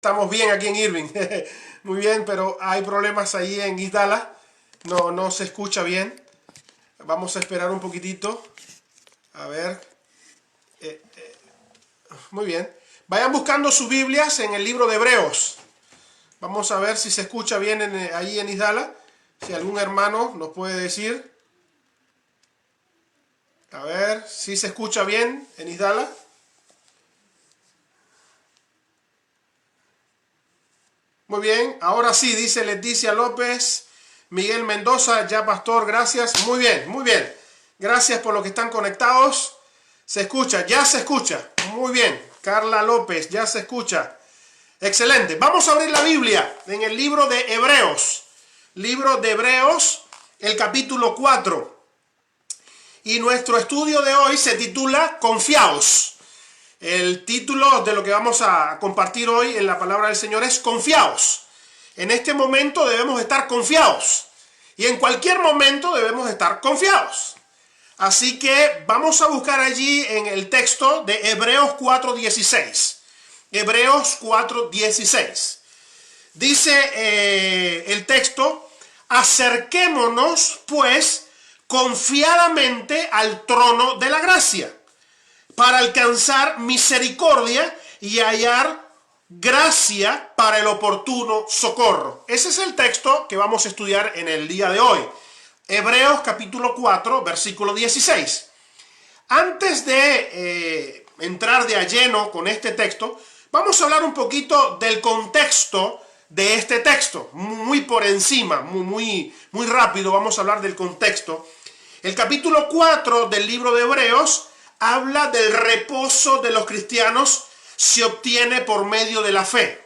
Estamos bien aquí en Irving. Muy bien, pero hay problemas ahí en East Dallas. No se escucha bien. Vamos a esperar un poquitito. A ver. Muy bien. Vayan buscando sus Biblias en el libro de Hebreos. Vamos a ver si se escucha bien ahí en East Dallas. Si algún hermano nos puede decir. A ver si se escucha bien en East Dallas. Muy bien, ahora sí, dice Leticia López, Miguel Mendoza, ya pastor, gracias. Muy bien, muy bien. Gracias por los que están conectados. Se escucha, ya se escucha. Muy bien. Carla López, ya se escucha. Excelente. Vamos a abrir la Biblia en el libro de Hebreos. Libro de Hebreos, el capítulo 4. Y nuestro estudio de hoy se titula Confiaos. El título de lo que vamos a compartir hoy en la palabra del Señor es confiaos. En este momento debemos estar confiados. Y en cualquier momento debemos estar confiados. Así que vamos a buscar allí en el texto de Hebreos 4:16. Hebreos 4:16. Dice el texto: acerquémonos pues confiadamente al trono de la gracia, para alcanzar misericordia y hallar gracia para el oportuno socorro. Ese es el texto que vamos a estudiar en el día de hoy. Hebreos capítulo 4, versículo 16. Antes de entrar de a lleno con este texto, vamos a hablar un poquito del contexto de este texto. Muy por encima, muy rápido vamos a hablar del contexto. El capítulo 4 del libro de Hebreos habla del reposo de los cristianos, se obtiene por medio de la fe.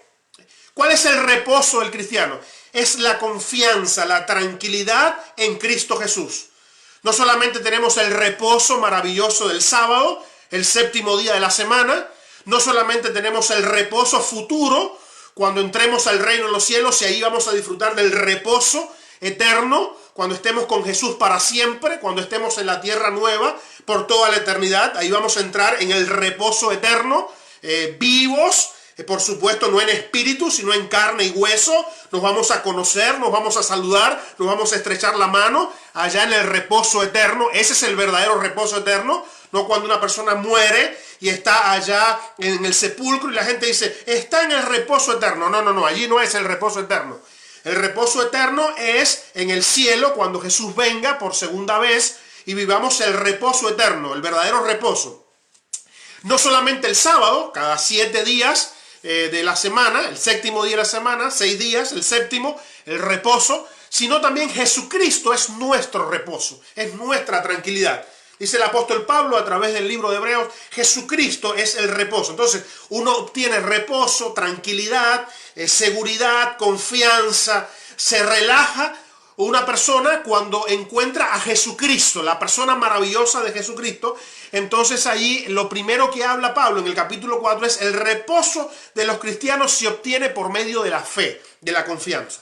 ¿Cuál es el reposo del cristiano? Es la confianza, la tranquilidad en Cristo Jesús. No solamente tenemos el reposo maravilloso del sábado, el séptimo día de la semana, no solamente tenemos el reposo futuro, cuando entremos al reino de los cielos y ahí vamos a disfrutar del reposo eterno, cuando estemos con Jesús para siempre, cuando estemos en la tierra nueva por toda la eternidad, ahí vamos a entrar en el reposo eterno, vivos, por supuesto no en espíritu, sino en carne y hueso. Nos vamos a conocer, nos vamos a saludar, nos vamos a estrechar la mano allá en el reposo eterno. Ese es el verdadero reposo eterno, no cuando una persona muere y está allá en el sepulcro y la gente dice, está en el reposo eterno. No, allí no es el reposo eterno. El reposo eterno es en el cielo, cuando Jesús venga por segunda vez y vivamos el reposo eterno, el verdadero reposo. No solamente el sábado, cada 7 días de la semana, el séptimo día de la semana, 6 días, el séptimo, el reposo, sino también Jesucristo es nuestro reposo, es nuestra tranquilidad. Dice el apóstol Pablo a través del libro de Hebreos, Jesucristo es el reposo. Entonces uno obtiene reposo, tranquilidad, seguridad, confianza, se relaja una persona cuando encuentra a Jesucristo, la persona maravillosa de Jesucristo. Entonces allí lo primero que habla Pablo en el capítulo 4 es el reposo de los cristianos se obtiene por medio de la fe, de la confianza.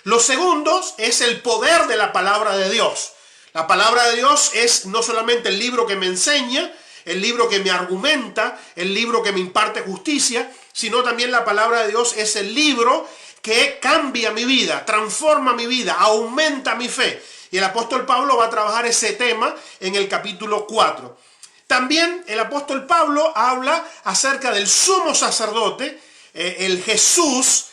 Lo segundo es el poder de la palabra de Dios. La palabra de Dios es no solamente el libro que me enseña, el libro que me argumenta, el libro que me imparte justicia, sino también la palabra de Dios es el libro que cambia mi vida, transforma mi vida, aumenta mi fe. Y el apóstol Pablo va a trabajar ese tema en el capítulo 4. También el apóstol Pablo habla acerca del sumo sacerdote, el Jesús,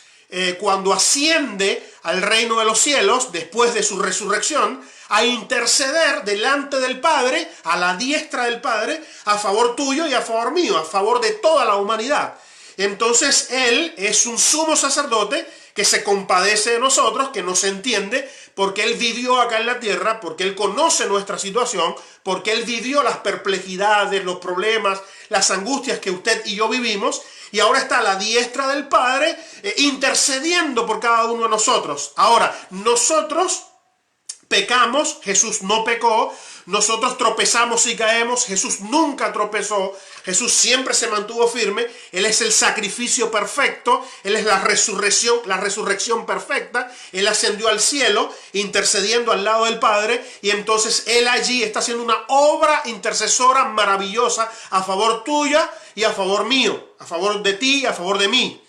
cuando asciende al reino de los cielos, después de su resurrección, a interceder delante del Padre, a la diestra del Padre, a favor tuyo y a favor mío, a favor de toda la humanidad. Entonces Él es un sumo sacerdote que se compadece de nosotros, que nos entiende, porque Él vivió acá en la tierra, porque Él conoce nuestra situación, porque Él vivió las perplejidades, los problemas, las angustias que usted y yo vivimos, y ahora está a la diestra del Padre intercediendo por cada uno de nosotros. Ahora, nosotros pecamos, Jesús no pecó, nosotros tropezamos y caemos, Jesús nunca tropezó, Jesús siempre se mantuvo firme, Él es el sacrificio perfecto, Él es la resurrección perfecta, Él ascendió al cielo, intercediendo al lado del Padre, y entonces Él allí está haciendo una obra intercesora maravillosa a favor tuya y a favor mío, a favor de ti y a favor de mí.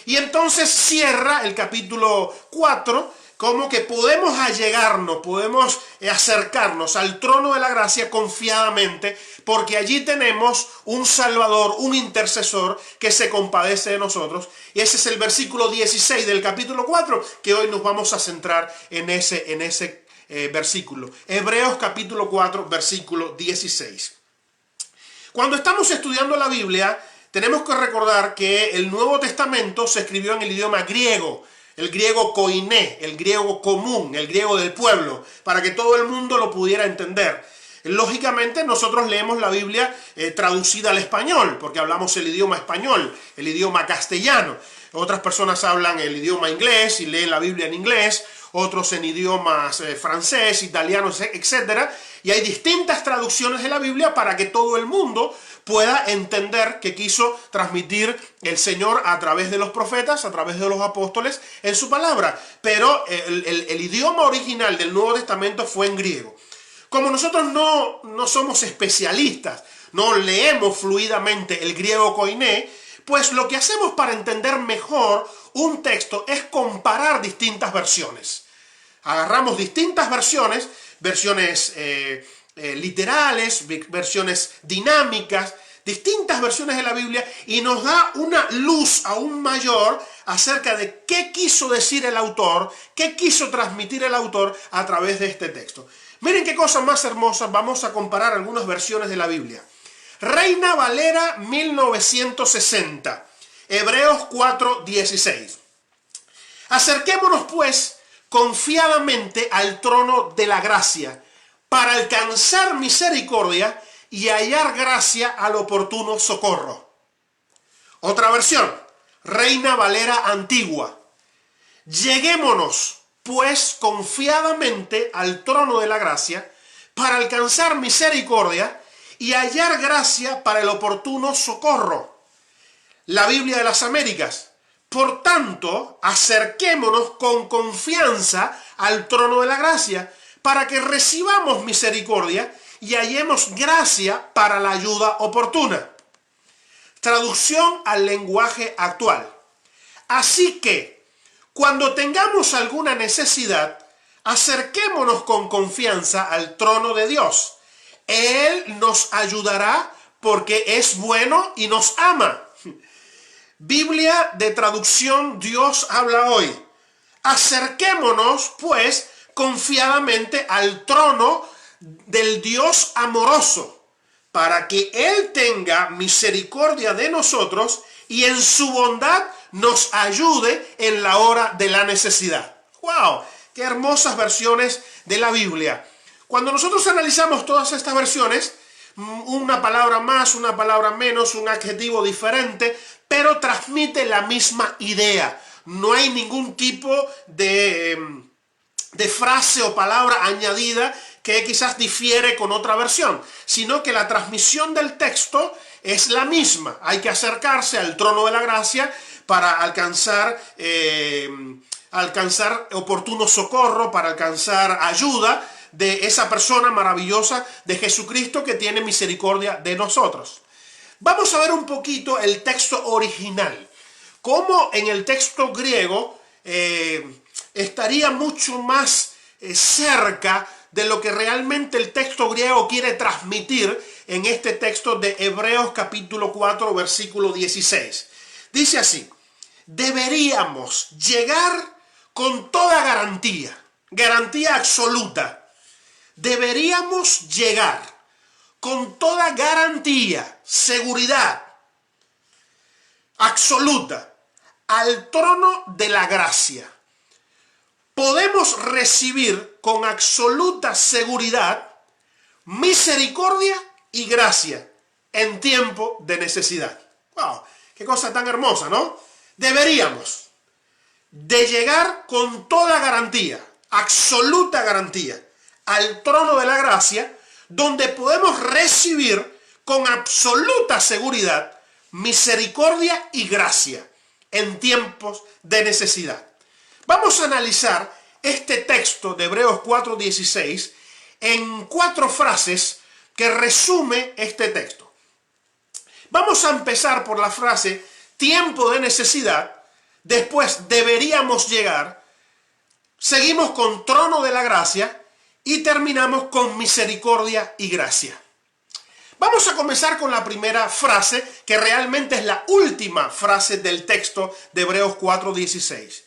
Y entonces cierra el capítulo 4 como que podemos allegarnos, podemos acercarnos al trono de la gracia confiadamente, porque allí tenemos un Salvador, un intercesor que se compadece de nosotros. Y ese es el versículo 16 del capítulo 4, que hoy nos vamos a centrar en ese versículo. Hebreos capítulo 4, versículo 16. Cuando estamos estudiando la Biblia, tenemos que recordar que el Nuevo Testamento se escribió en el idioma griego, el griego koiné, el griego común, el griego del pueblo, para que todo el mundo lo pudiera entender. Lógicamente nosotros leemos la Biblia traducida al español, porque hablamos el idioma español, el idioma castellano. Otras personas hablan el idioma inglés y leen la Biblia en inglés, otros en idiomas francés, italiano, etc. Y hay distintas traducciones de la Biblia para que todo el mundo pueda entender qué quiso transmitir el Señor a través de los profetas, a través de los apóstoles, en su palabra. Pero el idioma original del Nuevo Testamento fue en griego. Como nosotros no somos especialistas, no leemos fluidamente el griego koiné, pues lo que hacemos para entender mejor un texto es comparar distintas versiones. Agarramos distintas versiones, literales, versiones dinámicas, distintas versiones de la Biblia, y nos da una luz aún mayor acerca de qué quiso decir el autor, qué quiso transmitir el autor a través de este texto. Miren qué cosa más hermosa. Vamos a comparar algunas versiones de la Biblia. Reina Valera 1960, Hebreos 4:16. Acerquémonos pues confiadamente al trono de la gracia, para alcanzar misericordia y hallar gracia al oportuno socorro. Otra versión, Reina Valera antigua. Lleguémonos pues confiadamente al trono de la gracia, para alcanzar misericordia y hallar gracia para el oportuno socorro. La Biblia de las Américas. Por tanto, acerquémonos con confianza al trono de la gracia, para que recibamos misericordia y hallemos gracia para la ayuda oportuna. Traducción al lenguaje actual. Así que, cuando tengamos alguna necesidad, acerquémonos con confianza al trono de Dios. Él nos ayudará porque es bueno y nos ama. Biblia de traducción Dios habla hoy. Acerquémonos, pues, confiadamente al trono del Dios amoroso, para que Él tenga misericordia de nosotros y en su bondad nos ayude en la hora de la necesidad. ¡Wow! ¡Qué hermosas versiones de la Biblia! Cuando nosotros analizamos todas estas versiones, una palabra más, una palabra menos, un adjetivo diferente, pero transmite la misma idea. No hay ningún tipo de frase o palabra añadida que quizás difiere con otra versión, sino que la transmisión del texto es la misma. Hay que acercarse al trono de la gracia para alcanzar oportuno socorro, para alcanzar ayuda de esa persona maravillosa de Jesucristo que tiene misericordia de nosotros. Vamos a ver un poquito el texto original. Cómo en el texto griego estaría mucho más cerca de lo que realmente el texto griego quiere transmitir en este texto de Hebreos capítulo 4, versículo 16. Dice así: deberíamos llegar con toda garantía, garantía absoluta. Deberíamos llegar con toda garantía, seguridad absoluta al trono de la gracia. Podemos recibir con absoluta seguridad misericordia y gracia en tiempo de necesidad. ¡Wow! ¡Qué cosa tan hermosa!, ¿no? Deberíamos de llegar con toda garantía, absoluta garantía, al trono de la gracia, donde podemos recibir con absoluta seguridad misericordia y gracia en tiempos de necesidad. Vamos a analizar este texto de Hebreos 4:16 en 4 frases que resume este texto. Vamos a empezar por la frase tiempo de necesidad, después deberíamos llegar, seguimos con trono de la gracia y terminamos con misericordia y gracia. Vamos a comenzar con la primera frase, que realmente es la última frase del texto de Hebreos 4:16.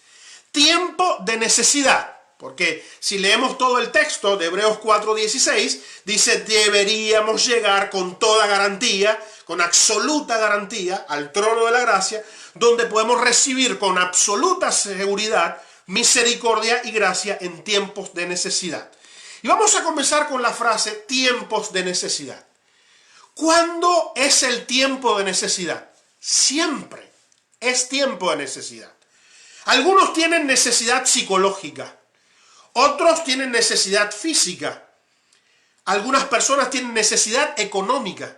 Tiempo de necesidad. Porque si leemos todo el texto de Hebreos 4:16, dice deberíamos llegar con toda garantía, con absoluta garantía, al trono de la gracia, donde podemos recibir con absoluta seguridad misericordia y gracia en tiempos de necesidad. Y vamos a comenzar con la frase tiempos de necesidad. ¿Cuándo es el tiempo de necesidad? Siempre es tiempo de necesidad. Algunos tienen necesidad psicológica. Otros tienen necesidad física. Algunas personas tienen necesidad económica.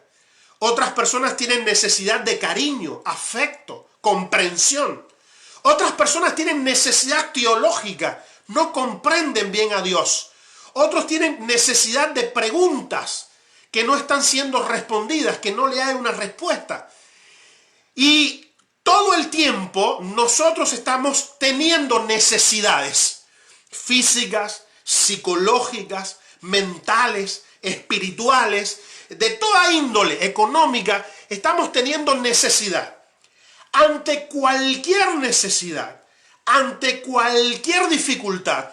Otras personas tienen necesidad de cariño, afecto, comprensión. Otras personas tienen necesidad teológica. No comprenden bien a Dios. Otros tienen necesidad de preguntas que no están siendo respondidas, que no le hay una respuesta. Y todo el tiempo nosotros estamos teniendo necesidades físicas, psicológicas, mentales, espirituales, de toda índole, económica, estamos teniendo necesidad. Ante cualquier necesidad, ante cualquier dificultad,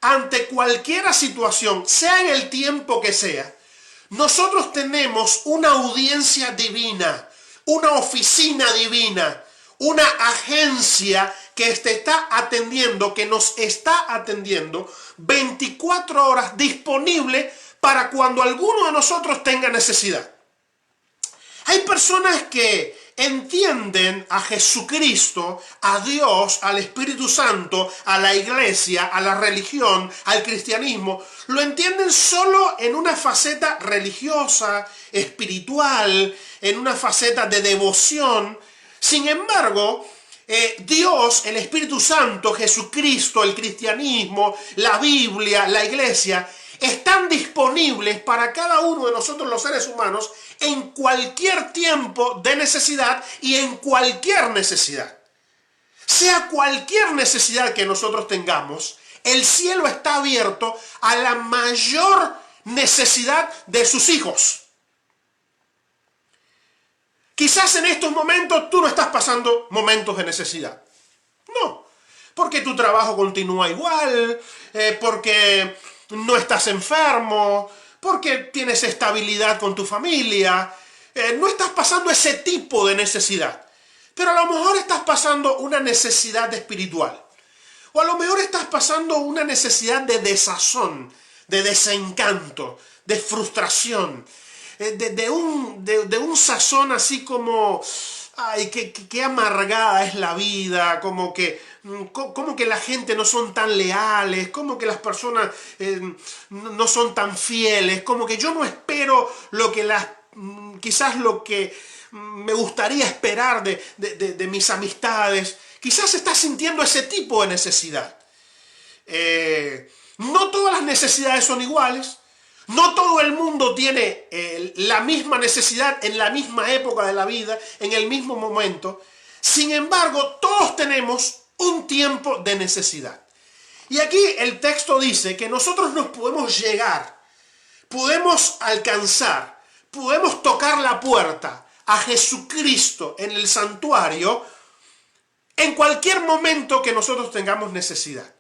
ante cualquier situación, sea en el tiempo que sea, nosotros tenemos una audiencia divina, una oficina divina, una agencia que te está atendiendo, que nos está atendiendo 24 horas disponible para cuando alguno de nosotros tenga necesidad. Hay personas que entienden a Jesucristo, a Dios, al Espíritu Santo, a la iglesia, a la religión, al cristianismo, lo entienden solo en una faceta religiosa, espiritual, en una faceta de devoción. Sin embargo, Dios, el Espíritu Santo, Jesucristo, el cristianismo, la Biblia, la iglesia, están disponibles para cada uno de nosotros los seres humanos en cualquier tiempo de necesidad y en cualquier necesidad. Sea cualquier necesidad que nosotros tengamos, el cielo está abierto a la mayor necesidad de sus hijos. Quizás en estos momentos tú no estás pasando momentos de necesidad. No, porque tu trabajo continúa igual, porque no estás enfermo, porque tienes estabilidad con tu familia. No estás pasando ese tipo de necesidad. Pero a lo mejor estás pasando una necesidad espiritual. O a lo mejor estás pasando una necesidad de desazón, de desencanto, de frustración. De un sazón así como, ay, qué amargada es la vida, como que la gente no son tan leales, como que las personas no son tan fieles, como que yo no espero quizás lo que me gustaría esperar de mis amistades. Quizás estás sintiendo ese tipo de necesidad. No todas las necesidades son iguales. No todo el mundo tiene la misma necesidad en la misma época de la vida, en el mismo momento. Sin embargo, todos tenemos un tiempo de necesidad. Y aquí el texto dice que nosotros nos podemos llegar, podemos alcanzar, podemos tocar la puerta a Jesucristo en el santuario en cualquier momento que nosotros tengamos necesidad.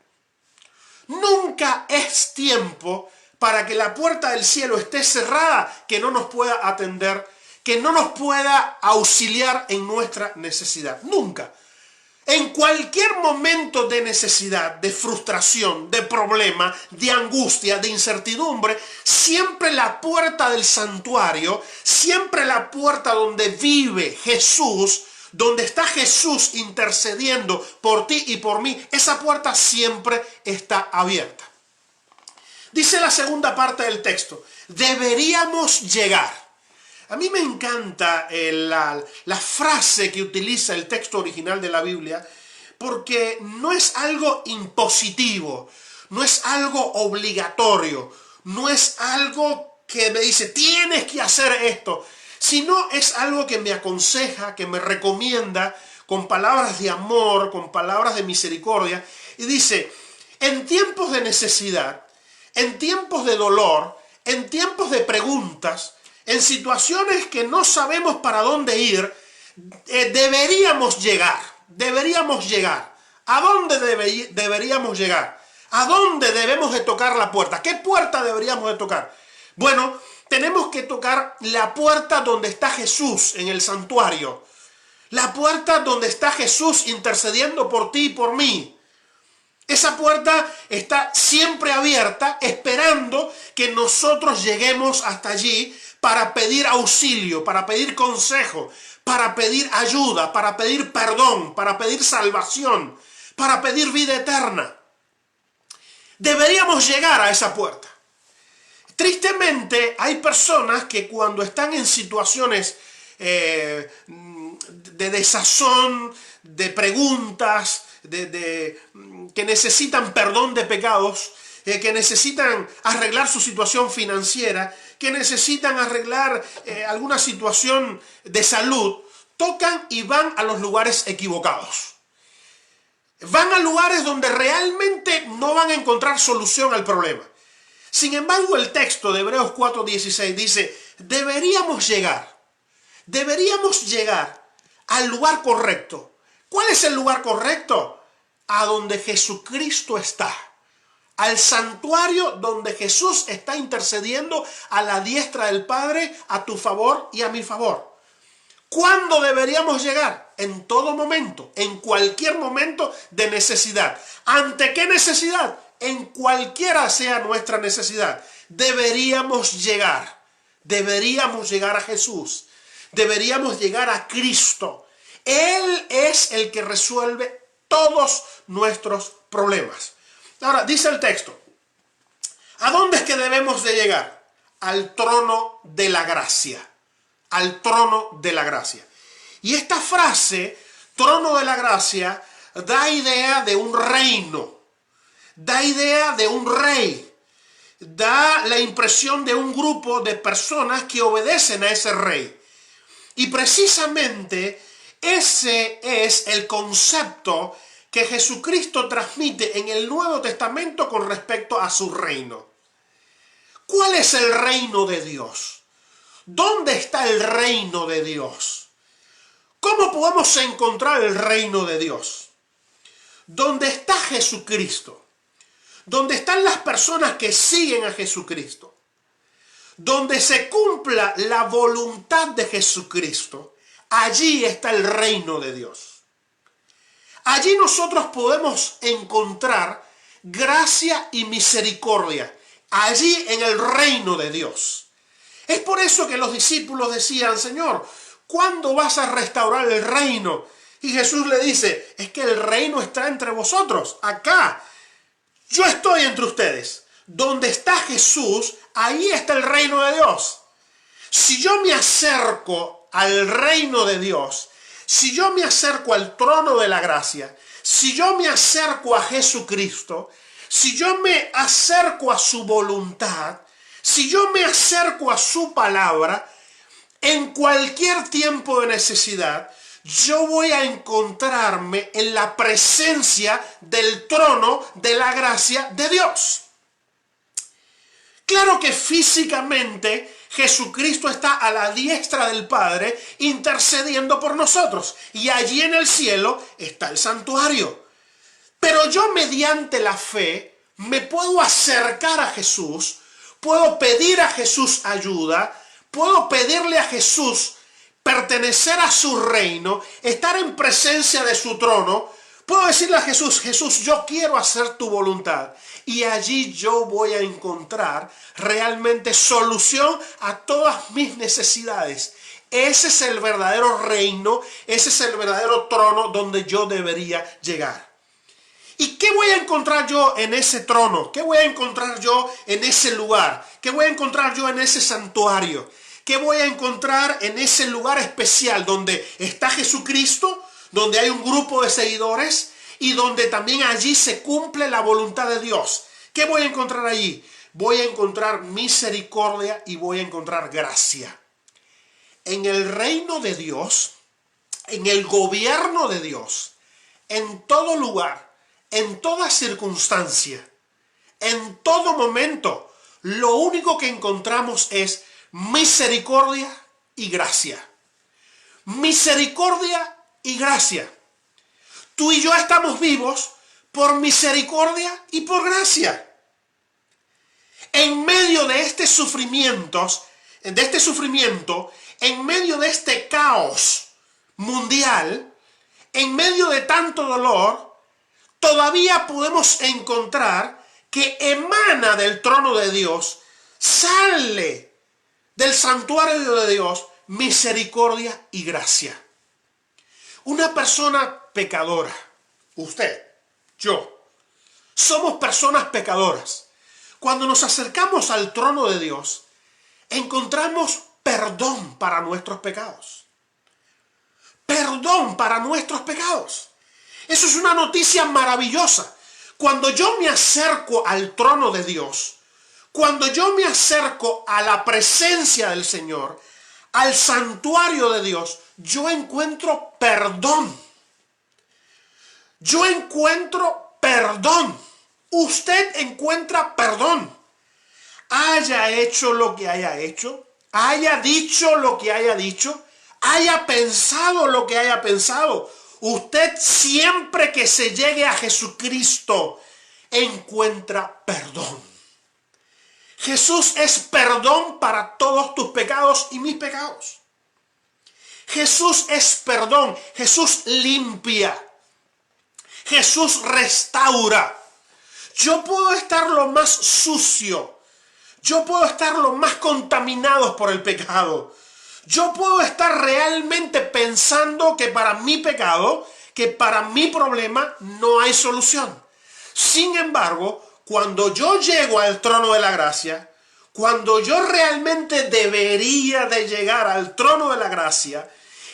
Nunca es tiempo para que la puerta del cielo esté cerrada, que no nos pueda atender, que no nos pueda auxiliar en nuestra necesidad. Nunca. En cualquier momento de necesidad, de frustración, de problema, de angustia, de incertidumbre, siempre la puerta del santuario, siempre la puerta donde vive Jesús, donde está Jesús intercediendo por ti y por mí, esa puerta siempre está abierta. Dice la segunda parte del texto, deberíamos llegar. A mí me encanta la frase que utiliza el texto original de la Biblia, porque no es algo impositivo, no es algo obligatorio, no es algo que me dice, tienes que hacer esto, sino es algo que me aconseja, que me recomienda con palabras de amor, con palabras de misericordia, y dice, en tiempos de necesidad, en tiempos de dolor, en tiempos de preguntas, en situaciones que no sabemos para dónde ir, deberíamos llegar. ¿A dónde deberíamos llegar? ¿A dónde debemos de tocar la puerta? ¿Qué puerta deberíamos de tocar? Bueno, tenemos que tocar la puerta donde está Jesús en el santuario. La puerta donde está Jesús intercediendo por ti y por mí. Esa puerta está siempre abierta, esperando que nosotros lleguemos hasta allí para pedir auxilio, para pedir consejo, para pedir ayuda, para pedir perdón, para pedir salvación, para pedir vida eterna. Deberíamos llegar a esa puerta. Tristemente, hay personas que cuando están en situaciones de desazón, de preguntas, que necesitan perdón de pecados, que necesitan arreglar su situación financiera, que necesitan arreglar alguna situación de salud, tocan y van a los lugares equivocados. Van a lugares donde realmente no van a encontrar solución al problema. Sin embargo, el texto de Hebreos 4:16 dice, deberíamos llegar al lugar correcto. ¿Cuál es el lugar correcto? A donde Jesucristo está. Al santuario donde Jesús está intercediendo a la diestra del Padre a tu favor y a mi favor. ¿Cuándo deberíamos llegar? En todo momento, en cualquier momento de necesidad. ¿Ante qué necesidad? En cualquiera sea nuestra necesidad. Deberíamos llegar a Jesús. Deberíamos llegar a Cristo. Él es el que resuelve todos nuestros problemas. Ahora, dice el texto, ¿a dónde es que debemos de llegar? Al trono de la gracia. Al trono de la gracia. Y esta frase, trono de la gracia, da idea de un reino. Da idea de un rey. Da la impresión de un grupo de personas que obedecen a ese rey. Y precisamente ese es el concepto que Jesucristo transmite en el Nuevo Testamento con respecto a su reino. ¿Cuál es el reino de Dios? ¿Dónde está el reino de Dios? ¿Cómo podemos encontrar el reino de Dios? ¿Dónde está Jesucristo? ¿Dónde están las personas que siguen a Jesucristo? Donde se cumpla la voluntad de Jesucristo, allí está el reino de Dios. Allí nosotros podemos encontrar gracia y misericordia, allí en el reino de Dios. Es por eso que los discípulos decían, Señor, ¿cuándo vas a restaurar el reino? Y Jesús le dice, es que el reino está entre vosotros, acá. Yo estoy entre ustedes. Donde está Jesús, ahí está el reino de Dios. Si yo me acerco al reino de Dios, si yo me acerco al trono de la gracia, si yo me acerco a Jesucristo, si yo me acerco a su voluntad, si yo me acerco a su palabra, en cualquier tiempo de necesidad, yo voy a encontrarme en la presencia del trono de la gracia de Dios. Claro que físicamente Jesucristo está a la diestra del Padre intercediendo por nosotros. Y allí en el cielo está el santuario. Pero yo mediante la fe me puedo acercar a Jesús, puedo pedir a Jesús ayuda, puedo pedirle a Jesús pertenecer a su reino, estar en presencia de su trono. Puedo decirle a Jesús, Jesús, yo quiero hacer tu voluntad. Y allí yo voy a encontrar realmente solución a todas mis necesidades. Ese es el verdadero reino, ese es el verdadero trono donde yo debería llegar. ¿Y qué voy a encontrar yo en ese trono? ¿Qué voy a encontrar yo en ese lugar? ¿Qué voy a encontrar yo en ese santuario? ¿Qué voy a encontrar en ese lugar especial donde está Jesucristo, donde hay un grupo de seguidores y donde también allí se cumple la voluntad de Dios? ¿Qué voy a encontrar allí? Voy a encontrar misericordia y voy a encontrar gracia. En el reino de Dios en el gobierno de Dios, en todo lugar, en toda circunstancia, en todo momento, lo único que encontramos es misericordia y gracia. Misericordia y gracia. Tú y yo estamos vivos por misericordia y por gracia. En medio de este sufrimiento, en medio de este caos mundial, en medio de tanto dolor, todavía podemos encontrar que emana del trono de Dios, sale del santuario de Dios, misericordia y gracia. Una persona pecadora, usted, yo, somos personas pecadoras. Cuando nos acercamos al trono de Dios, encontramos perdón para nuestros pecados. Perdón para nuestros pecados. Eso es una noticia maravillosa. Cuando yo me acerco al trono de Dios, cuando yo me acerco a la presencia del Señor, al santuario de Dios, yo encuentro perdón. Yo encuentro perdón. Usted encuentra perdón. Haya hecho lo que haya hecho, haya dicho lo que haya dicho, haya pensado lo que haya pensado. Usted siempre que se llegue a Jesucristo encuentra perdón. Jesús es perdón para todos tus pecados y mis pecados. Jesús es perdón. Jesús limpia. Jesús restaura. Yo puedo estar lo más sucio. Yo puedo estar lo más contaminado por el pecado. Yo puedo estar realmente pensando que para mi pecado, que para mi problema no hay solución. Sin embargo, cuando yo llego al trono de la gracia, cuando yo realmente debería de llegar al trono de la gracia,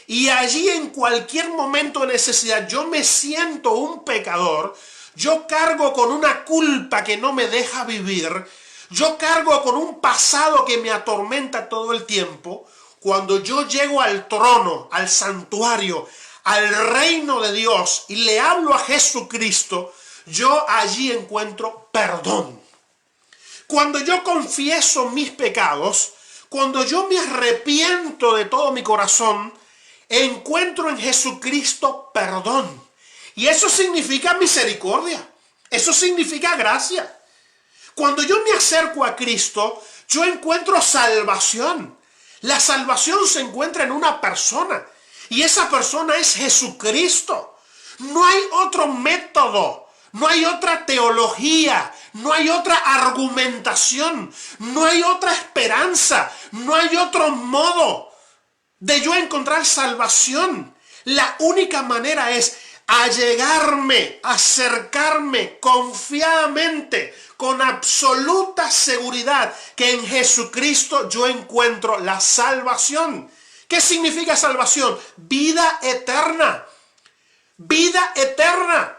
y allí en cualquier momento de necesidad yo me siento un pecador, yo cargo con una culpa que no me deja vivir, yo cargo con un pasado que me atormenta todo el tiempo. Cuando yo llego al trono, al santuario, al reino de Dios y le hablo a Jesucristo, yo allí encuentro perdón. Cuando yo confieso mis pecados, cuando yo me arrepiento de todo mi corazón, encuentro en Jesucristo perdón. Y eso significa misericordia. Eso significa gracia. Cuando yo me acerco a Cristo, yo encuentro salvación. La salvación se encuentra en una persona. Y esa persona es Jesucristo. No hay otro método. No hay otra teología, no hay otra argumentación, no hay otra esperanza, no hay otro modo de yo encontrar salvación. La única manera es allegarme, acercarme confiadamente, con absoluta seguridad que en Jesucristo yo encuentro la salvación. ¿Qué significa salvación? Vida eterna. Vida eterna.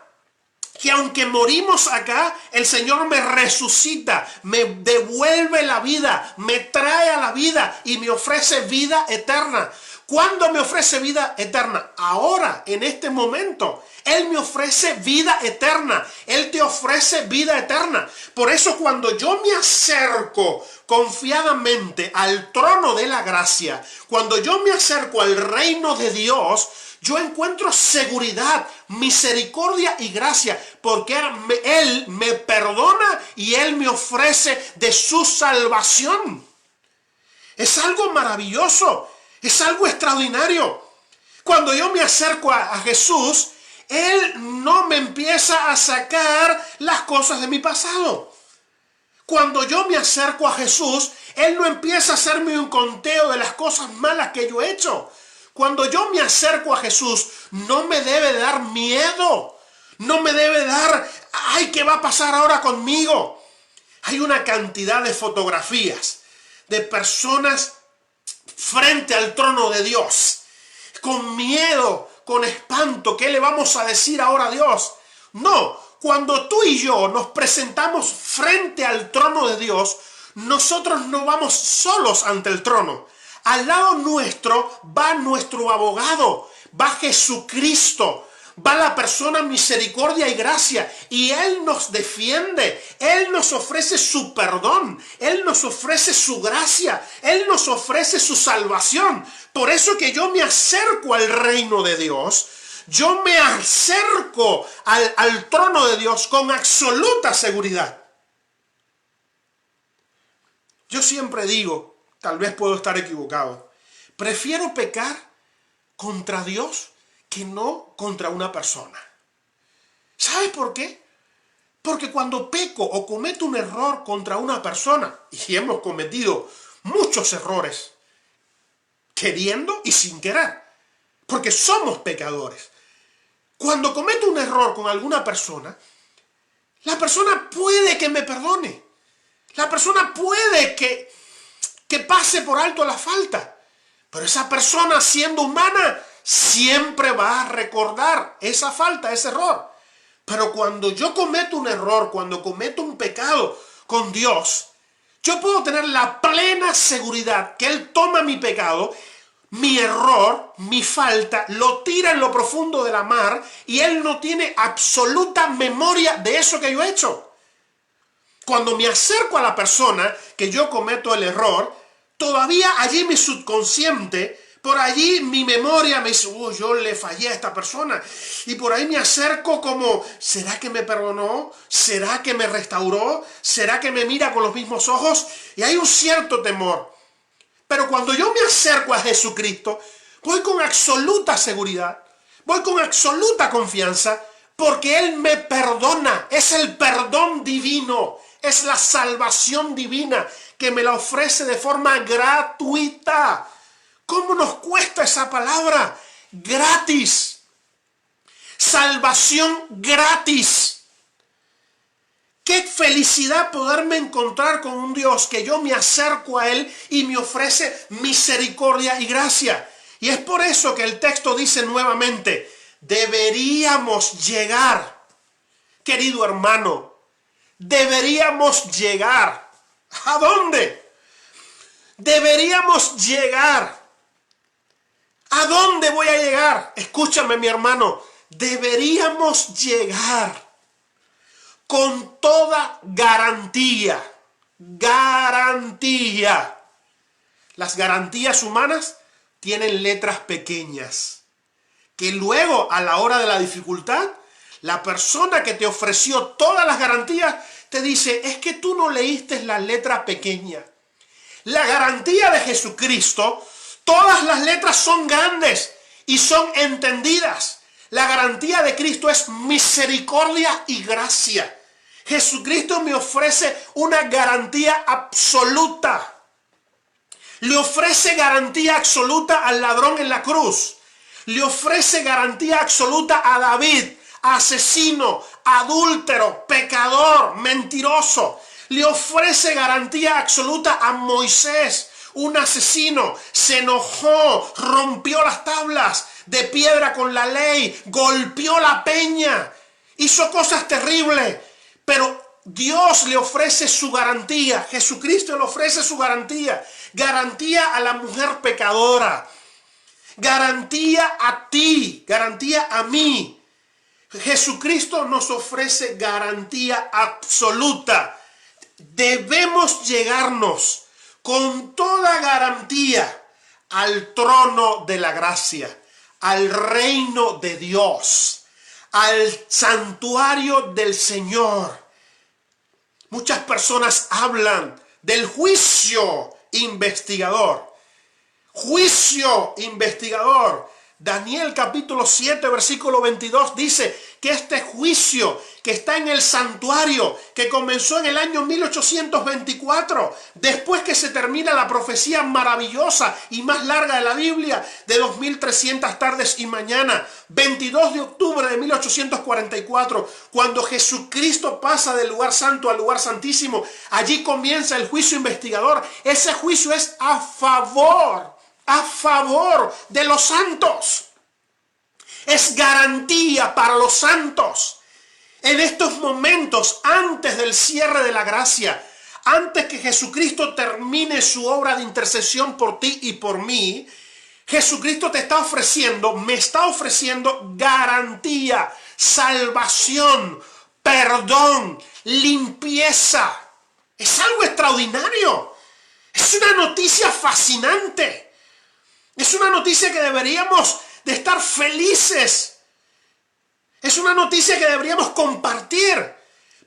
Que aunque morimos acá, el Señor me resucita, me devuelve la vida, me trae a la vida y me ofrece vida eterna. ¿Cuándo me ofrece vida eterna? Ahora, en este momento. Él me ofrece vida eterna. Él te ofrece vida eterna. Por eso cuando yo me acerco confiadamente al trono de la gracia, cuando yo me acerco al reino de Dios, yo encuentro seguridad, misericordia y gracia, porque Él me perdona y Él me ofrece de su salvación. Es algo maravilloso, es algo extraordinario. Cuando yo me acerco a Jesús, Él no me empieza a sacar las cosas de mi pasado. Cuando yo me acerco a Jesús, Él no empieza a hacerme un conteo de las cosas malas que yo he hecho. Cuando yo me acerco a Jesús, no me debe dar miedo. No me debe dar, ay, ¿qué va a pasar ahora conmigo? Hay una cantidad de fotografías de personas frente al trono de Dios, con miedo, con espanto. ¿Qué le vamos a decir ahora a Dios? No, cuando tú y yo nos presentamos frente al trono de Dios, nosotros no vamos solos ante el trono. Al lado nuestro va nuestro abogado, va Jesucristo, va la persona misericordia y gracia, y Él nos defiende, Él nos ofrece su perdón, Él nos ofrece su gracia, Él nos ofrece su salvación. Por eso que yo me acerco al reino de Dios, yo me acerco al trono de Dios con absoluta seguridad. Yo siempre digo, tal vez puedo estar equivocado, prefiero pecar contra Dios que no contra una persona. ¿Sabes por qué? Porque cuando peco o cometo un error contra una persona, y hemos cometido muchos errores, queriendo y sin querer, porque somos pecadores. Cuando cometo un error con alguna persona, la persona puede que me perdone. La persona puede que pase por alto la falta. Pero esa persona, siendo humana, siempre va a recordar esa falta, ese error. Pero cuando yo cometo un error, cuando cometo un pecado con Dios, yo puedo tener la plena seguridad que Él toma mi pecado, mi error, mi falta, lo tira en lo profundo de la mar y Él no tiene absoluta memoria de eso que yo he hecho. Cuando me acerco a la persona que yo cometo el error, todavía allí mi subconsciente, por allí mi memoria me dice, yo le fallé a esta persona. Y por ahí me acerco como, ¿será que me perdonó? ¿Será que me restauró? ¿Será que me mira con los mismos ojos? Y hay un cierto temor. Pero cuando yo me acerco a Jesucristo, voy con absoluta seguridad, voy con absoluta confianza, porque Él me perdona. Es el perdón divino, es la salvación divina que me la ofrece de forma gratuita. ¿Cómo nos cuesta esa palabra? Gratis. Salvación gratis. Qué felicidad poderme encontrar con un Dios que yo me acerco a Él y me ofrece misericordia y gracia. Y es por eso que el texto dice nuevamente, deberíamos llegar, querido hermano, deberíamos llegar. ¿A dónde? Deberíamos llegar. ¿A dónde voy a llegar? Escúchame, mi hermano, deberíamos llegar con toda garantía. Garantía. Las garantías humanas tienen letras pequeñas, que luego a la hora de la dificultad, la persona que te ofreció todas las garantías te dice, es que tú no leíste la letra pequeña. La garantía de Jesucristo, todas las letras son grandes y son entendidas. La garantía de Cristo es misericordia y gracia. Jesucristo me ofrece una garantía absoluta. Le ofrece garantía absoluta al ladrón en la cruz. Le ofrece garantía absoluta a David, asesino, adúltero, pecador, mentiroso. Le ofrece garantía absoluta a Moisés, un asesino. Se enojó, rompió las tablas de piedra con la ley, golpeó la peña, hizo cosas terribles. Pero Dios le ofrece su garantía, Jesucristo le ofrece su garantía. Garantía a la mujer pecadora, garantía a ti, garantía a mí. Jesucristo nos ofrece garantía absoluta. Debemos llegarnos con toda garantía al trono de la gracia, al reino de Dios, al santuario del Señor. Muchas personas hablan del juicio investigador. Juicio investigador. Daniel capítulo 7 versículo 22 dice que este juicio que está en el santuario, que comenzó en el año 1824, después que se termina la profecía maravillosa y más larga de la Biblia, de 2300 tardes y mañana, 22 de octubre de 1844, cuando Jesucristo pasa del lugar santo al lugar santísimo, allí comienza el juicio investigador. Ese juicio es a favor de los santos. Es garantía para los santos. En estos momentos, antes del cierre de la gracia, antes que Jesucristo termine su obra de intercesión por ti y por mí, Jesucristo te está ofreciendo, me está ofreciendo garantía, salvación, perdón, limpieza. Es algo extraordinario. Es una noticia fascinante. Es una noticia que deberíamos de estar felices. Es una noticia que deberíamos compartir.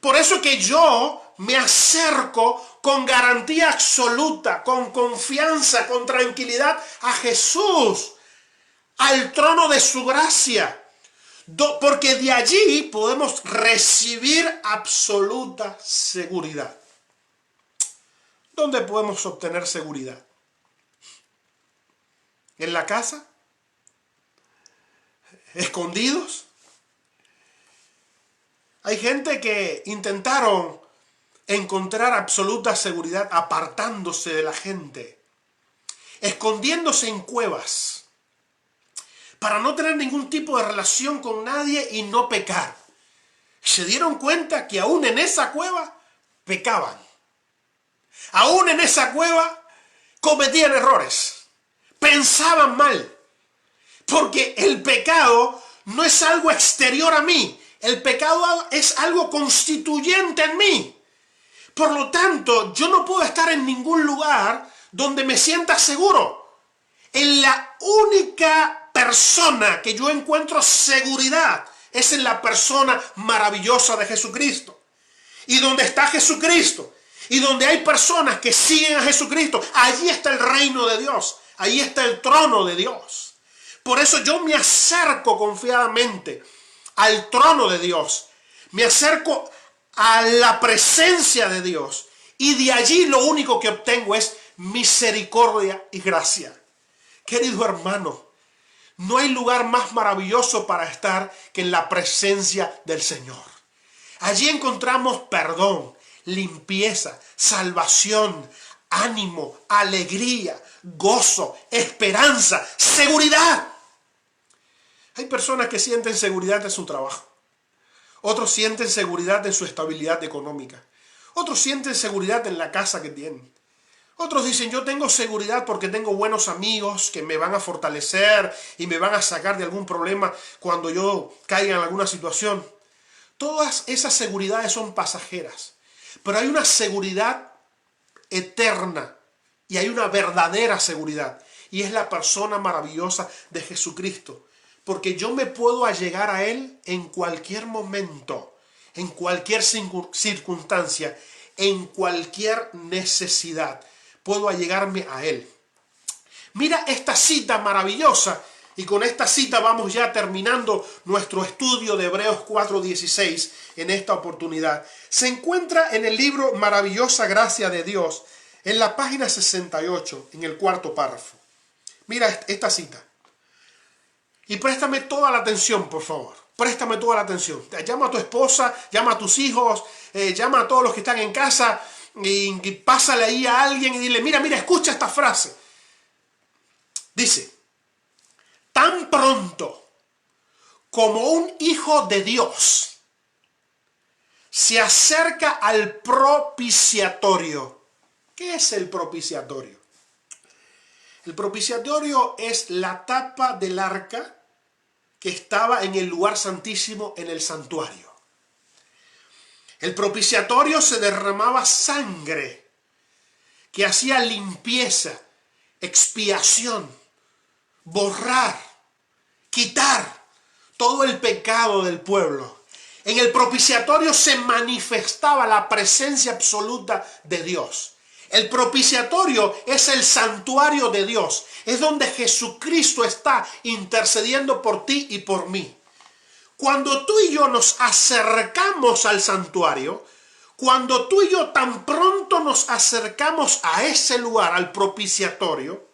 Por eso que yo me acerco con garantía absoluta, con confianza, con tranquilidad a Jesús, al trono de su gracia. Porque de allí podemos recibir absoluta seguridad. ¿Dónde podemos obtener seguridad? ¿En la casa? ¿Escondidos? Hay gente que intentaron encontrar absoluta seguridad apartándose de la gente, escondiéndose en cuevas, para no tener ningún tipo de relación con nadie y no pecar. Se dieron cuenta que aún en esa cueva pecaban. Aún en esa cueva cometían errores, pensaban mal, porque el pecado no es algo exterior a mí, el pecado es algo constituyente en mí. Por lo tanto, yo no puedo estar en ningún lugar donde me sienta seguro. En la única persona que yo encuentro seguridad es en la persona maravillosa de Jesucristo. Y donde está Jesucristo, y donde hay personas que siguen a Jesucristo, allí está el reino de Dios, allí está el trono de Dios. Por eso yo me acerco confiadamente al trono de Dios, me acerco a la presencia de Dios, y de allí lo único que obtengo es misericordia y gracia. Querido hermano, no hay lugar más maravilloso para estar que en la presencia del Señor. Allí encontramos perdón, limpieza, salvación, ánimo, alegría, gozo, esperanza, seguridad. Hay personas que sienten seguridad en su trabajo. Otros sienten seguridad en su estabilidad económica. Otros sienten seguridad en la casa que tienen. Otros dicen, yo tengo seguridad porque tengo buenos amigos que me van a fortalecer y me van a sacar de algún problema cuando yo caiga en alguna situación. Todas esas seguridades son pasajeras, pero hay una seguridad eterna y hay una verdadera seguridad, y es la persona maravillosa de Jesucristo, porque yo me puedo allegar a Él en cualquier momento, en cualquier circunstancia, en cualquier necesidad. Puedo allegarme a Él. Mira esta cita maravillosa, y con esta cita vamos ya terminando nuestro estudio de Hebreos 4:16 en esta oportunidad. Se encuentra en el libro Maravillosa Gracia de Dios, en la página 68, en el cuarto párrafo. Mira esta cita. Y préstame toda la atención, por favor. Préstame toda la atención. Llama a tu esposa, llama a tus hijos, llama a todos los que están en casa, y pásale ahí a alguien y dile, mira, escucha esta frase. Dice, tan pronto como un hijo de Dios se acerca al propiciatorio. ¿Qué es el propiciatorio? El propiciatorio es la tapa del arca que estaba en el lugar santísimo en el santuario. El propiciatorio se derramaba sangre que hacía limpieza, expiación, borrar, quitar todo el pecado del pueblo. En el propiciatorio se manifestaba la presencia absoluta de Dios. El propiciatorio es el santuario de Dios. Es donde Jesucristo está intercediendo por ti y por mí. Cuando tú y yo nos acercamos al santuario, cuando tú y yo tan pronto nos acercamos a ese lugar, al propiciatorio,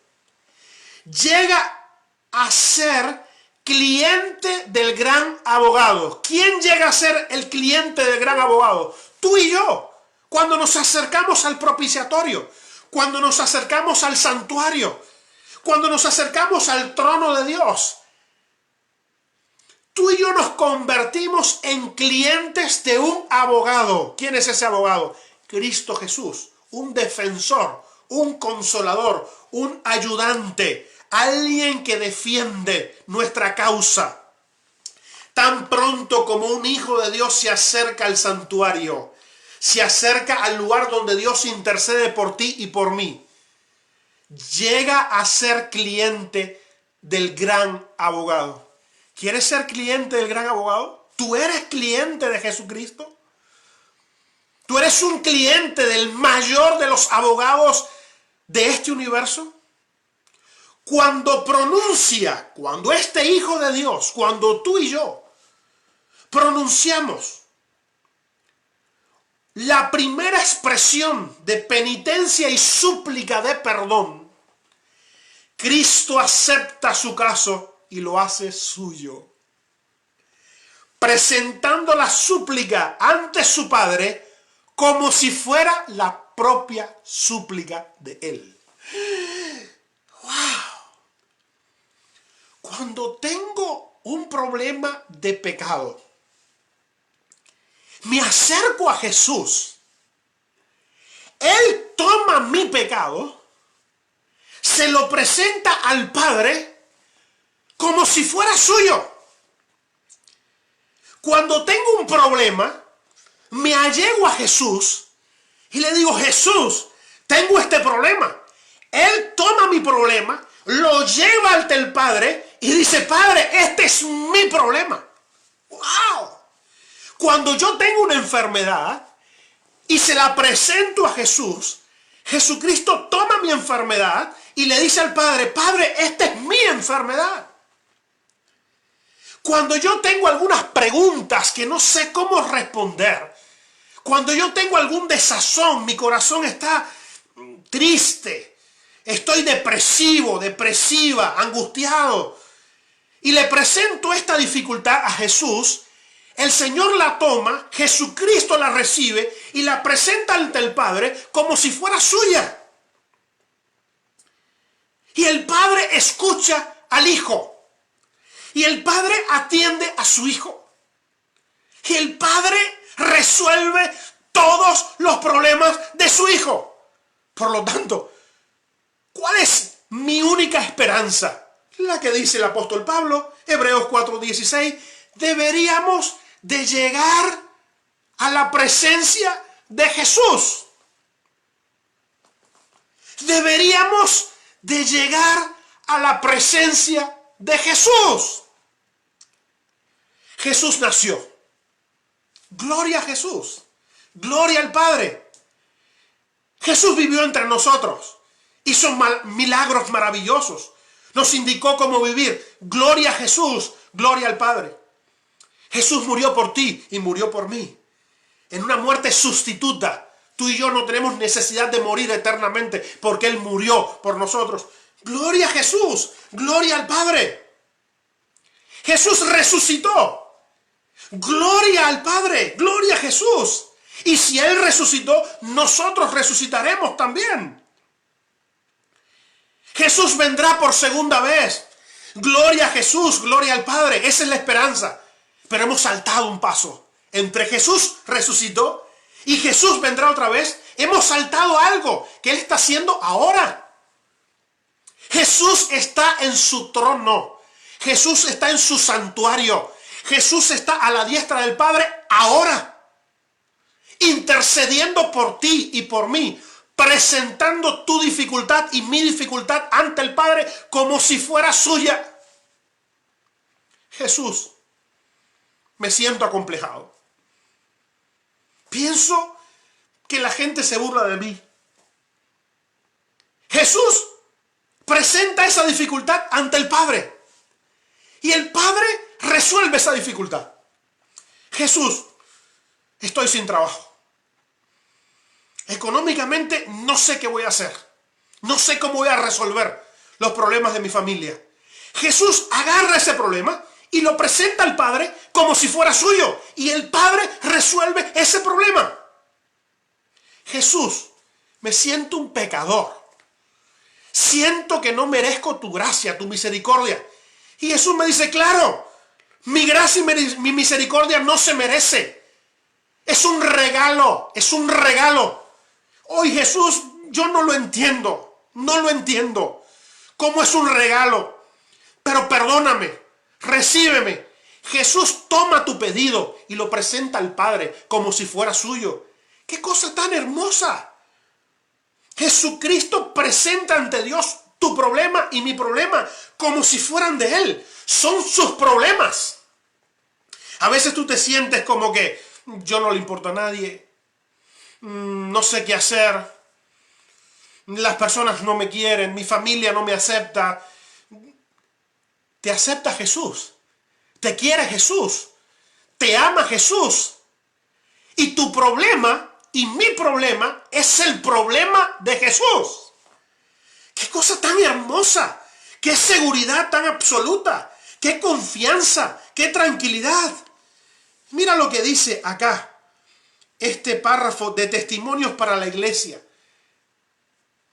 llega a ser cliente del gran abogado. ¿Quién llega a ser el cliente del gran abogado? Tú y yo. Cuando nos acercamos al propiciatorio, cuando nos acercamos al santuario, cuando nos acercamos al trono de Dios, tú y yo nos convertimos en clientes de un abogado. ¿Quién es ese abogado? Cristo Jesús, un defensor, un consolador, un ayudante, alguien que defiende nuestra causa. Tan pronto como un hijo de Dios se acerca al santuario, se acerca al lugar donde Dios intercede por ti y por mí, llega a ser cliente del gran abogado. ¿Quieres ser cliente del gran abogado? ¿Tú eres cliente de Jesucristo? ¿Tú eres un cliente del mayor de los abogados de este universo? Cuando este Hijo de Dios, cuando tú y yo pronunciamos la primera expresión de penitencia y súplica de perdón, Cristo acepta su caso y lo hace suyo, presentando la súplica ante su Padre como si fuera la propia súplica de Él. ¡Wow! Cuando tengo un problema de pecado, me acerco a Jesús. Él toma mi pecado, se lo presenta al Padre como si fuera suyo. Cuando tengo un problema, me allego a Jesús y le digo: Jesús, tengo este problema. Él toma mi problema, lo lleva ante el Padre y dice: Padre, este es mi problema. ¡Wow! Cuando yo tengo una enfermedad y se la presento a Jesús, Jesucristo toma mi enfermedad y le dice al Padre: Padre, esta es mi enfermedad. Cuando yo tengo algunas preguntas que no sé cómo responder, cuando yo tengo algún desazón, mi corazón está triste, estoy depresivo, depresiva, angustiado, y le presento esta dificultad a Jesús, el Señor la toma, Jesucristo la recibe y la presenta ante el Padre como si fuera suya. Y el Padre escucha al Hijo. Y el Padre atiende a su Hijo. Y el Padre resuelve todos los problemas de su Hijo. Por lo tanto, ¿cuál es mi única esperanza? La que dice el apóstol Pablo, Hebreos 4:16, deberíamos de llegar a la presencia de Jesús. Deberíamos de llegar a la presencia de Jesús. Jesús nació. Gloria a Jesús. Gloria al Padre. Jesús vivió entre nosotros. Hizo milagros maravillosos. Nos indicó cómo vivir. Gloria a Jesús. Gloria al Padre. Jesús murió por ti y murió por mí. En una muerte sustituta. Tú y yo no tenemos necesidad de morir eternamente porque Él murió por nosotros. Gloria a Jesús. Gloria al Padre. Jesús resucitó. Gloria al Padre. Gloria a Jesús. Y si Él resucitó, nosotros resucitaremos también. Jesús vendrá por segunda vez. Gloria a Jesús. Gloria al Padre. Esa es la esperanza. Pero hemos saltado un paso. Entre Jesús resucitó y Jesús vendrá otra vez, hemos saltado algo que Él está haciendo ahora. Jesús está en su trono. Jesús está en su santuario. Jesús está a la diestra del Padre ahora, intercediendo por ti y por mí, presentando tu dificultad y mi dificultad ante el Padre como si fuera suya. Jesús, me siento acomplejado. Pienso que la gente se burla de mí. Jesús presenta esa dificultad ante el Padre. Y el Padre resuelve esa dificultad. Jesús, estoy sin trabajo. Económicamente no sé qué voy a hacer. No sé cómo voy a resolver los problemas de mi familia. Jesús agarra ese problema y lo presenta al Padre como si fuera suyo. Y el Padre resuelve ese problema. Jesús, me siento un pecador. Siento que no merezco tu gracia, tu misericordia. Y Jesús me dice: claro, mi gracia y mi misericordia no se merece. Es un regalo, es un regalo. Hoy Jesús, yo no lo entiendo, no lo entiendo. cómo es un regalo. Pero perdóname, recíbeme. Jesús toma tu pedido y lo presenta al Padre como si fuera suyo. ¡Qué cosa tan hermosa! Jesucristo presenta ante Dios tu problema y mi problema como si fueran de Él. Son sus problemas. A veces tú te sientes como que yo no le importo a nadie, no sé qué hacer, las personas no me quieren, mi familia no me acepta. Te acepta Jesús, te quiere Jesús, te ama Jesús. Y tu problema y mi problema es el problema de Jesús. ¡Qué cosa tan hermosa! ¡Qué seguridad tan absoluta! ¡Qué confianza! ¡Qué tranquilidad! Mira lo que dice acá, este párrafo de Testimonios para la Iglesia.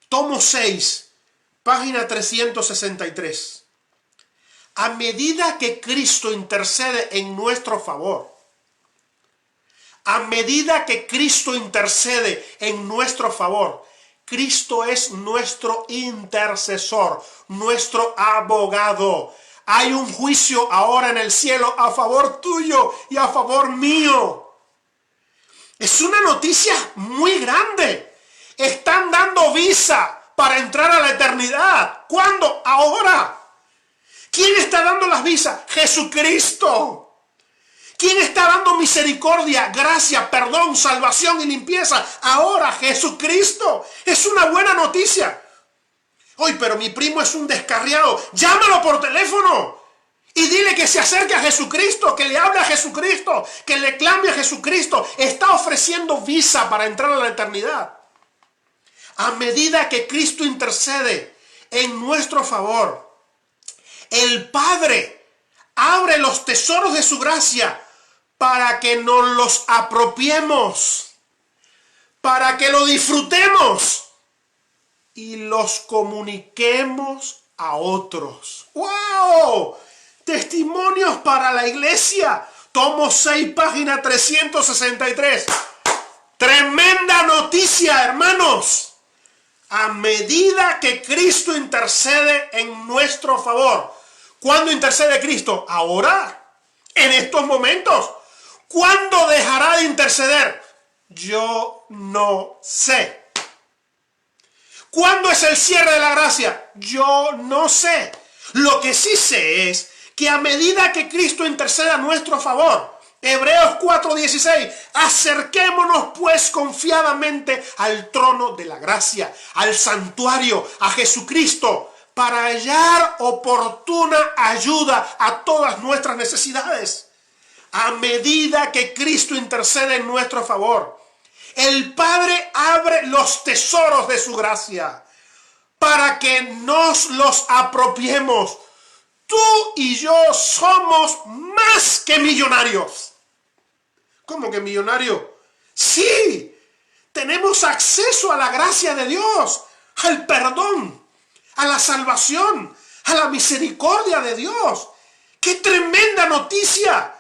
Tomo 6, página 363. A medida que Cristo intercede en nuestro favor, a medida que Cristo intercede en nuestro favor, Cristo es nuestro intercesor, nuestro abogado. Hay un juicio ahora en el cielo a favor tuyo y a favor mío. Es una noticia muy grande. Están dando visa para entrar a la eternidad. ¿Cuándo? Ahora. ¿Quién está dando las visas? Jesucristo. ¿Quién está dando misericordia, gracia, perdón, salvación y limpieza? Ahora Jesucristo. Es una buena noticia. Oye, pero mi primo es un descarriado. Llámalo por teléfono y dile que se acerque a Jesucristo, que le hable a Jesucristo, que le clame a Jesucristo. Está ofreciendo visa para entrar a la eternidad. A medida que Cristo intercede en nuestro favor, el Padre abre los tesoros de su gracia para que nos los apropiemos, para que lo disfrutemos y los comuniquemos a otros. ¡Wow! Testimonios para la Iglesia. Tomo 6, página 363. Tremenda noticia, hermanos. A medida que Cristo intercede en nuestro favor. ¿Cuándo intercede Cristo? Ahora, en estos momentos. ¿Cuándo dejará de interceder? Yo no sé. ¿Cuándo es el cierre de la gracia? Yo no sé. Lo que sí sé es que a medida que Cristo intercede a nuestro favor, Hebreos 4:16, acerquémonos pues confiadamente al trono de la gracia, al santuario, a Jesucristo, para hallar oportuna ayuda a todas nuestras necesidades. A medida que Cristo intercede en nuestro favor, el Padre abre los tesoros de su gracia para que nos los apropiemos. Tú y yo somos más que millonarios. ¿Cómo que millonarios? Sí, tenemos acceso a la gracia de Dios, al perdón, a la salvación, a la misericordia de Dios. ¡Qué tremenda noticia!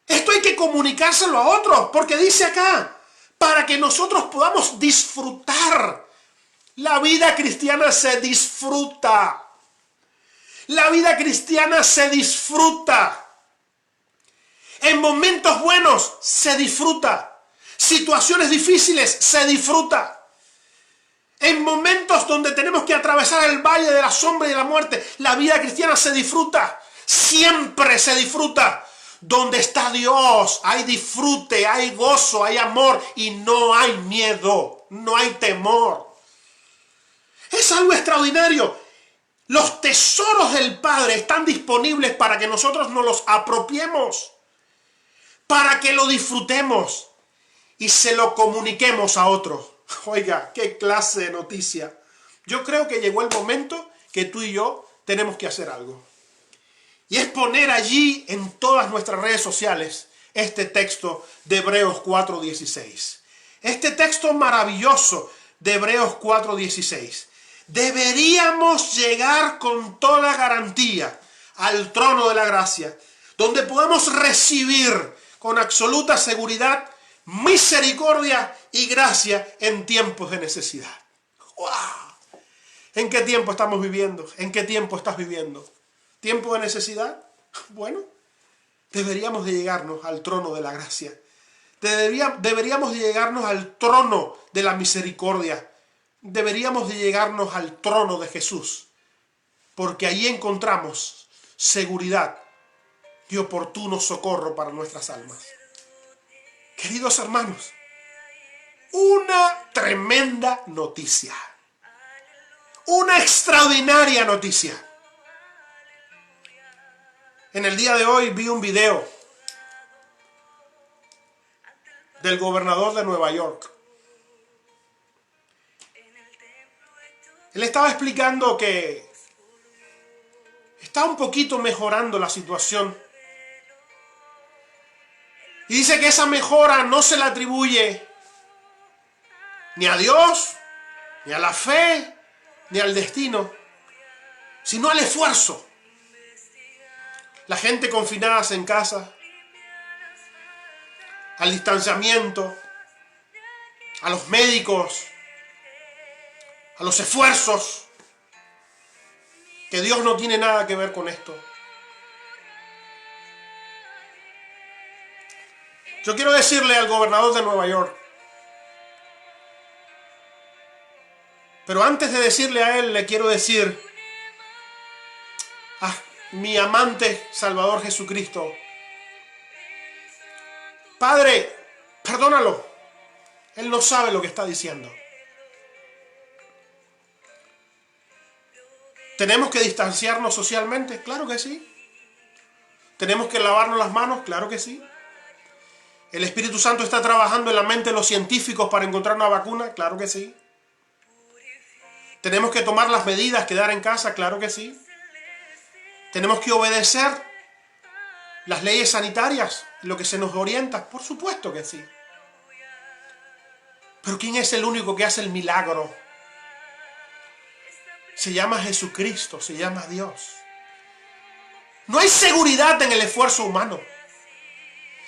Esto hay que comunicárselo a otros, porque dice acá, para que nosotros podamos disfrutar. La vida cristiana se disfruta. La vida cristiana se disfruta. En momentos buenos se disfruta. Situaciones difíciles se disfruta. En momentos donde tenemos que atravesar el valle de la sombra y de la muerte, la vida cristiana se disfruta. Siempre se disfruta. Donde está Dios, hay disfrute, hay gozo, hay amor y no hay miedo, no hay temor. Es algo extraordinario. Los tesoros del Padre están disponibles para que nosotros nos los apropiemos, para que lo disfrutemos y se lo comuniquemos a otros. Oiga, qué clase de noticia. Yo creo que llegó el momento que tú y yo tenemos que hacer algo. Y es poner allí en todas nuestras redes sociales este texto de Hebreos 4:16. Este texto maravilloso de Hebreos 4:16. Deberíamos llegar con toda garantía al trono de la gracia, donde podemos recibir con absoluta seguridad misericordia y gracia en tiempos de necesidad. ¡Wow! ¿En qué tiempo estamos viviendo? ¿En qué tiempo estás viviendo? ¿Tiempo de necesidad? Bueno, deberíamos de llegarnos al trono de la gracia. Deberíamos de llegarnos al trono de la misericordia. Deberíamos de llegarnos al trono de Jesús. Porque ahí encontramos seguridad y oportuno socorro para nuestras almas. Queridos hermanos, una tremenda noticia. Una extraordinaria noticia. En el día de hoy vi un video del gobernador de Nueva York. Él estaba explicando que está un poquito mejorando la situación. Y dice que esa mejora no se la atribuye ni a Dios, ni a la fe, ni al destino, sino al esfuerzo. La gente confinada en casa, al distanciamiento, a los médicos, a los esfuerzos, que Dios no tiene nada que ver con esto. Yo quiero decirle al gobernador de Nueva York, pero antes de decirle a él, le quiero decir a mi amante Salvador Jesucristo: Padre, perdónalo. Él no sabe lo que está diciendo. ¿Tenemos que distanciarnos socialmente? Claro que sí. ¿Tenemos que lavarnos las manos? Claro que sí. ¿El Espíritu Santo está trabajando en la mente de los científicos para encontrar una vacuna? Claro que sí. ¿Tenemos que tomar las medidas, quedar en casa? Claro que sí. ¿Tenemos que obedecer las leyes sanitarias, lo que se nos orienta? Por supuesto que sí. Pero ¿quién es el único que hace el milagro? Se llama Jesucristo, se llama Dios. No hay seguridad en el esfuerzo humano.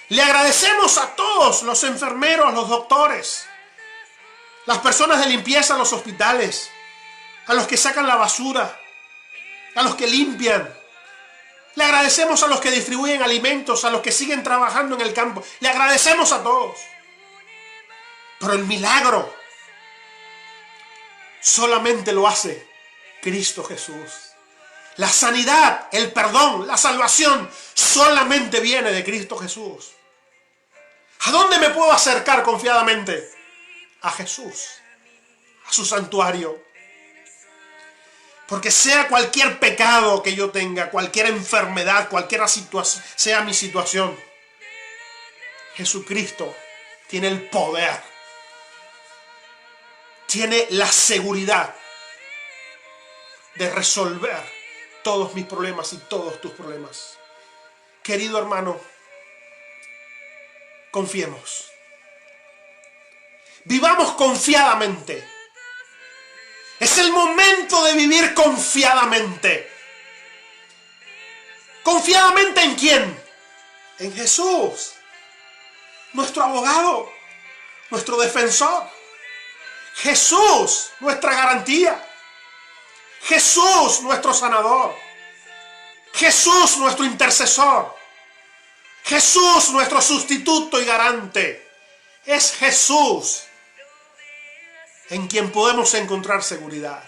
Le agradecemos a todos, los enfermeros, los doctores, las personas de limpieza en los hospitales, a los que sacan la basura, a los que limpian. Le agradecemos a los que distribuyen alimentos, a los que siguen trabajando en el campo. Le agradecemos a todos. Pero el milagro solamente lo hace Cristo Jesús. La sanidad, el perdón, la salvación solamente viene de Cristo Jesús. ¿A dónde me puedo acercar confiadamente? A Jesús, a su santuario. Porque sea cualquier pecado que yo tenga, cualquier enfermedad, cualquier situación, sea mi situación, Jesucristo tiene el poder, tiene la seguridad de resolver todos mis problemas y todos tus problemas. Querido hermano, confiemos. Vivamos confiadamente. Es el momento de vivir confiadamente. ¿Confiadamente en quién? En Jesús, nuestro abogado, nuestro defensor. Jesús, nuestra garantía. Jesús, nuestro sanador. Jesús, nuestro intercesor. Jesús, nuestro sustituto y garante. Es Jesús en quien podemos encontrar seguridad.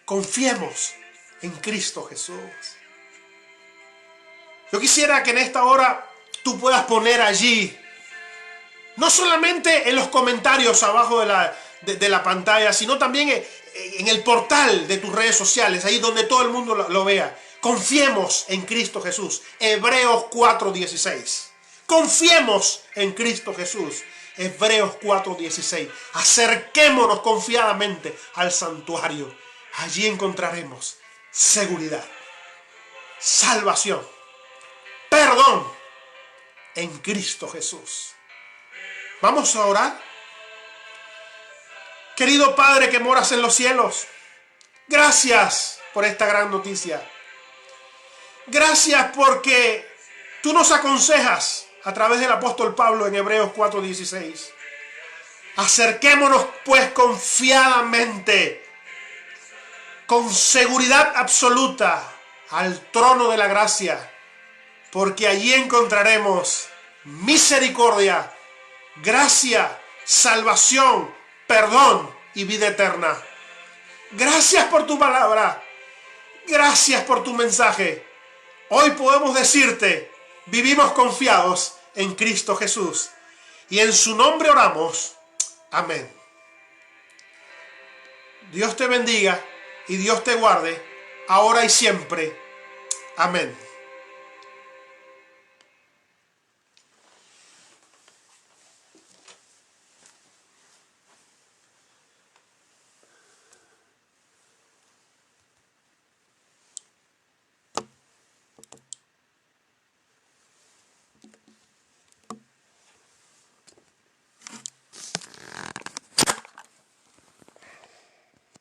Confiemos en Cristo Jesús. Yo quisiera que en esta hora tú puedas poner allí, no solamente en los comentarios abajo de la pantalla, sino también en el portal de tus redes sociales, ahí donde todo el mundo lo vea. Confiemos en Cristo Jesús. Hebreos 4:16. Confiemos en Cristo Jesús. Hebreos 4:16. Acerquémonos confiadamente al santuario. Allí encontraremos seguridad, salvación, perdón en Cristo Jesús. Vamos a orar. Querido Padre que moras en los cielos, gracias por esta gran noticia. Gracias porque tú nos aconsejas a través del apóstol Pablo en Hebreos 4:16. Acerquémonos pues confiadamente con seguridad absoluta al trono de la gracia, porque allí encontraremos misericordia, gracia, salvación, perdón y vida eterna. Gracias por tu palabra. Gracias por tu mensaje. Hoy podemos decirte, vivimos confiados en Cristo Jesús. Y en su nombre oramos. Amén. Dios te bendiga y Dios te guarde, ahora y siempre. Amén.